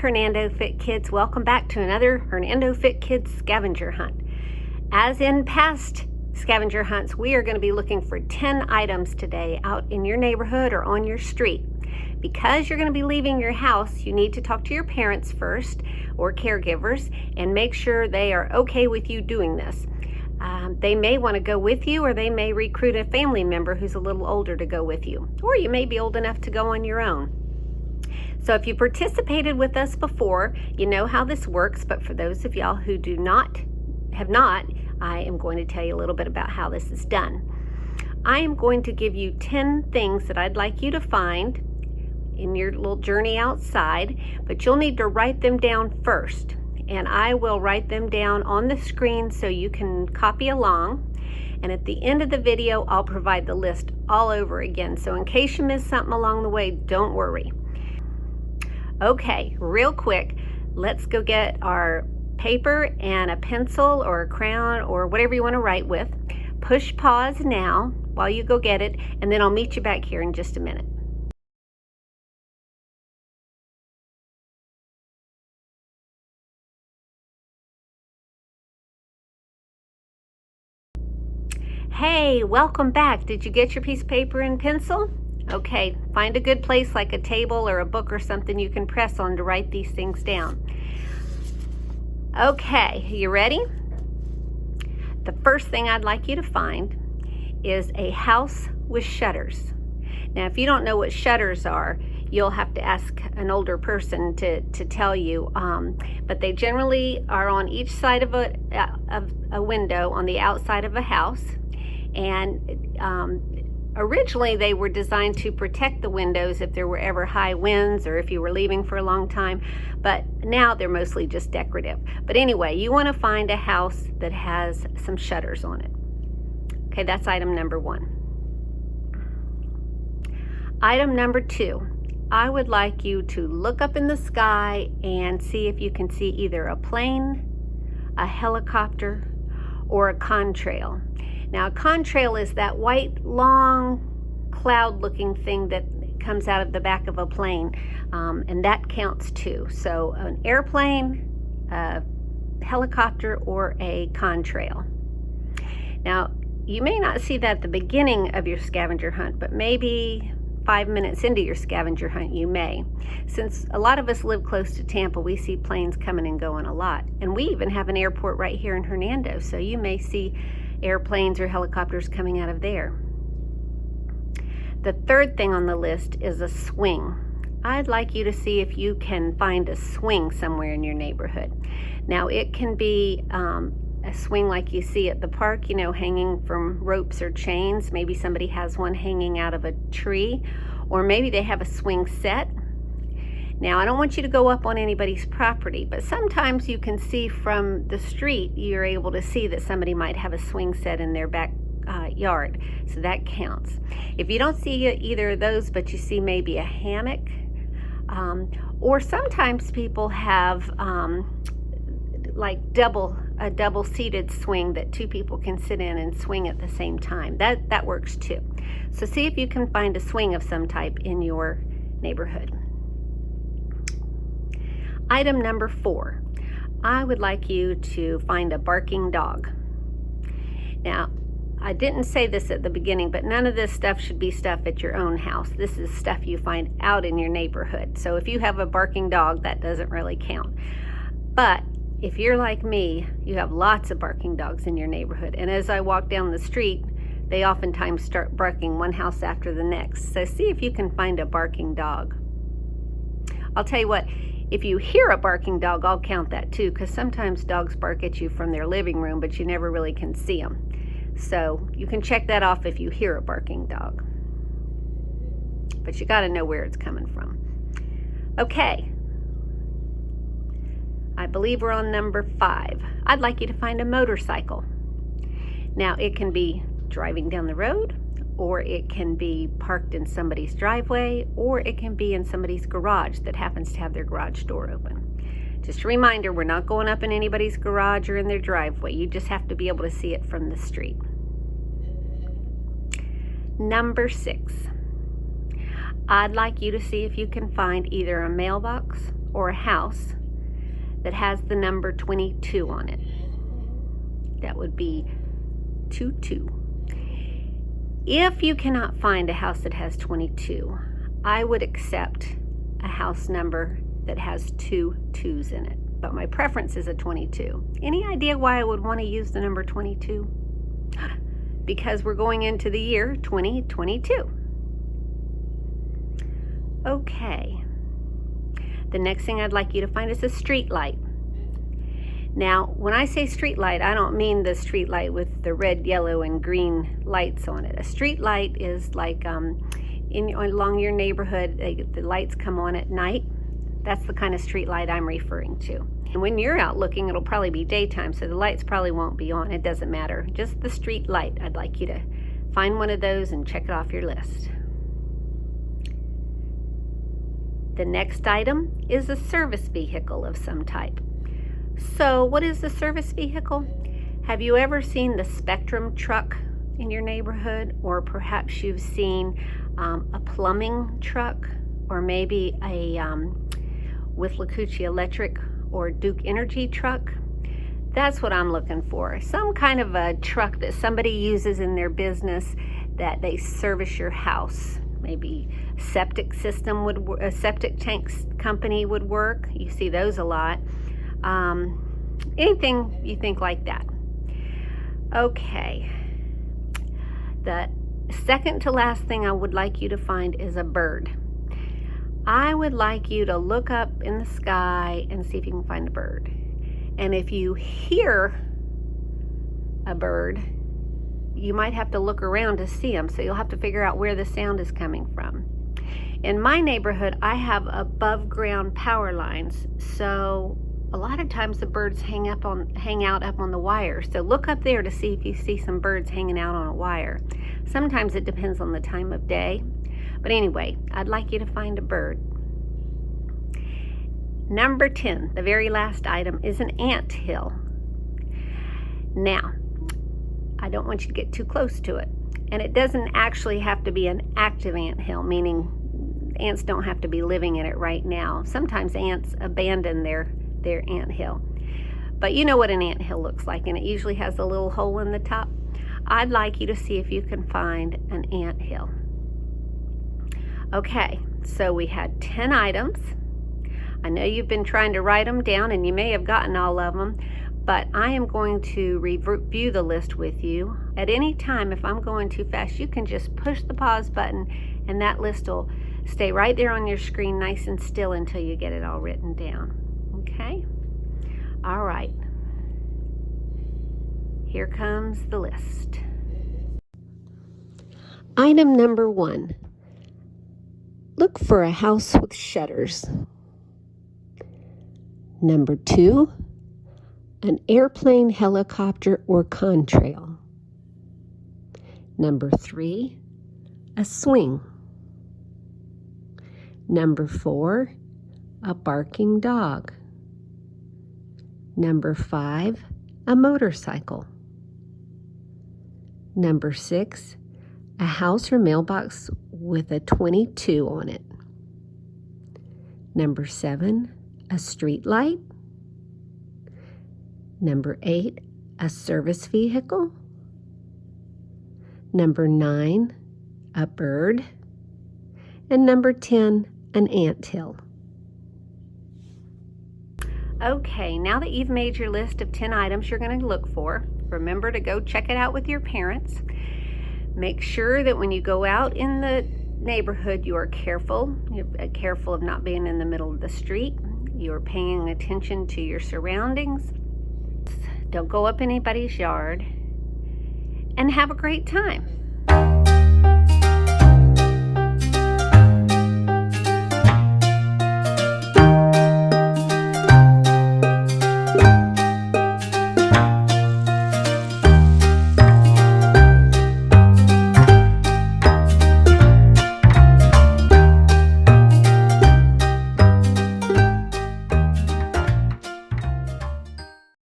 Hernando Fit Kids. Welcome back to another Hernando Fit Kids scavenger hunt. As in past scavenger hunts, we are going to be looking for 10 items today out in your neighborhood or on your street. Because you're going to be leaving your house, you need to talk to your parents first or caregivers and make sure they are okay with you doing this. They may want to go with you, or they may recruit a family member who's a little older to go with you, or you may be old enough to go on your own. So if you participated with us before, you know how this works, but for those of y'all who have not, I am going to tell you a little bit about how this is done. I am going to give you 10 things that I'd like you to find in your little journey outside, but you'll need to write them down first. And I will write them down on the screen so you can copy along. And at the end of the video, I'll provide the list all over again. So in case you miss something along the way, don't worry. Okay, real quick, let's go get our paper and a pencil or a crayon or whatever you want to write with. Push pause now while you go get it, and then I'll meet you back here in just a minute. Hey, welcome back. Did you get your piece of paper and pencil? Okay, find a good place like a table or a book or something you can press on to write these things down. Okay, you ready? The first thing I'd like you to find is a house with shutters. Now, if you don't know what shutters are, you'll have to ask an older person to tell you, but they generally are on each side of a window on the outside of a house. And originally they were designed to protect the windows if there were ever high winds or if you were leaving for a long time, but now they're mostly just decorative. But anyway, you want to find a house that has some shutters on it. Okay, that's item number 1. Item number 2, I would like you to look up in the sky and see if you can see either a plane, a helicopter, or a contrail. Now, a contrail is that white, long, cloud-looking thing that comes out of the back of a plane, and that counts too. So an airplane, a helicopter, or a contrail. Now, you may not see that at the beginning of your scavenger hunt, but maybe 5 minutes into your scavenger hunt, you may. Since a lot of us live close to Tampa, we see planes coming and going a lot. And we even have an airport right here in Hernando, so you may see airplanes or helicopters coming out of there. The third thing on the list is a swing. I'd like you to see if you can find a swing somewhere in your neighborhood. Now, it can be a swing like you see at the park, you know, hanging from ropes or chains. Maybe somebody has one hanging out of a tree, or maybe they have a swing set. Now, I don't want you to go up on anybody's property, but sometimes you can see from the street, you're able to see that somebody might have a swing set in their back yard, so that counts. If you don't see either of those, but you see maybe a hammock, or sometimes people have like a double seated swing that 2 people can sit in and swing at the same time. That works too. So see if you can find a swing of some type in your neighborhood. Item number 4, I would like you to find a barking dog. Now, I didn't say this at the beginning, but none of this stuff should be stuff at your own house. This is stuff you find out in your neighborhood. So if you have a barking dog, that doesn't really count. But if you're like me, you have lots of barking dogs in your neighborhood. And as I walk down the street, they oftentimes start barking one house after the next. So see if you can find a barking dog. I'll tell you what, if you hear a barking dog, I'll count that too, because sometimes dogs bark at you from their living room, but you never really can see them. So you can check that off if you hear a barking dog. But you got to know where it's coming from. Okay. I believe we're on number 5. I'd like you to find a motorcycle. Now, it can be driving down the road, or it can be parked in somebody's driveway, or it can be in somebody's garage that happens to have their garage door open. Just a reminder, we're not going up in anybody's garage or in their driveway. You just have to be able to see it from the street. Number 6. I'd like you to see if you can find either a mailbox or a house that has the number 22 on it. That would be 22. If you cannot find a house that has 22, I would accept a house number that has 2 2s in it, but my preference is a 22. Any idea why I would want to use the number 22? Because we're going into the year 2022. Okay. The next thing I'd like you to find is a street light. Now, when I say street light, I don't mean the street light with the red, yellow, and green lights on it. A street light is like along your neighborhood, the lights come on at night. That's the kind of street light I'm referring to. And when you're out looking, it'll probably be daytime, so the lights probably won't be on. It doesn't matter. Just the street light. I'd like you to find one of those and check it off your list. The next item is a service vehicle of some type. So what is the service vehicle? Have you ever seen the Spectrum truck in your neighborhood? Or perhaps you've seen a plumbing truck, or maybe a with Lakuchi Electric or Duke Energy truck? That's what I'm looking for. Some kind of a truck that somebody uses in their business that they service your house. Maybe septic system a septic tanks company would work. You see those a lot. Anything you think like that. Okay. The second to last thing I would like you to find is a bird. I would like you to look up in the sky and see if you can find a bird. And if you hear a bird, you might have to look around to see them, so you'll have to figure out where the sound is coming from. In my neighborhood, I have above ground power lines, so a lot of times the birds hang out up on the wire. So look up there to see if you see some birds hanging out on a wire. Sometimes it depends on the time of day. But anyway, I'd like you to find a bird. Number 10, the very last item, is an ant hill. Now, I don't want you to get too close to it. And it doesn't actually have to be an active ant hill, meaning ants don't have to be living in it right now. Sometimes ants abandon their ant hill. But you know what an ant hill looks like, and it usually has a little hole in the top. I'd like you to see if you can find an ant hill. Okay, so we had 10 items. I know you've been trying to write them down, and you may have gotten all of them, but I am going to review the list with you. At any time, if I'm going too fast, you can just push the pause button, and that list will stay right there on your screen nice and still until you get it all written down. Okay? All right. Here comes the list. Item number 1. Look for a house with shutters. Number 2, an airplane, helicopter, or contrail. Number 3, a swing. Number 4, a barking dog. Number 5, a motorcycle. Number 6, a house or mailbox with a 22 on it. Number 7, a street light. Number 8, a service vehicle. Number 9, a bird. And number 10, an anthill. Okay, now that you've made your list of 10 items you're going to look for, remember to go check it out with your parents. Make sure that when you go out in the neighborhood, you are careful. You're careful of not being in the middle of the street. You're paying attention to your surroundings. Don't go up anybody's yard. And have a great time.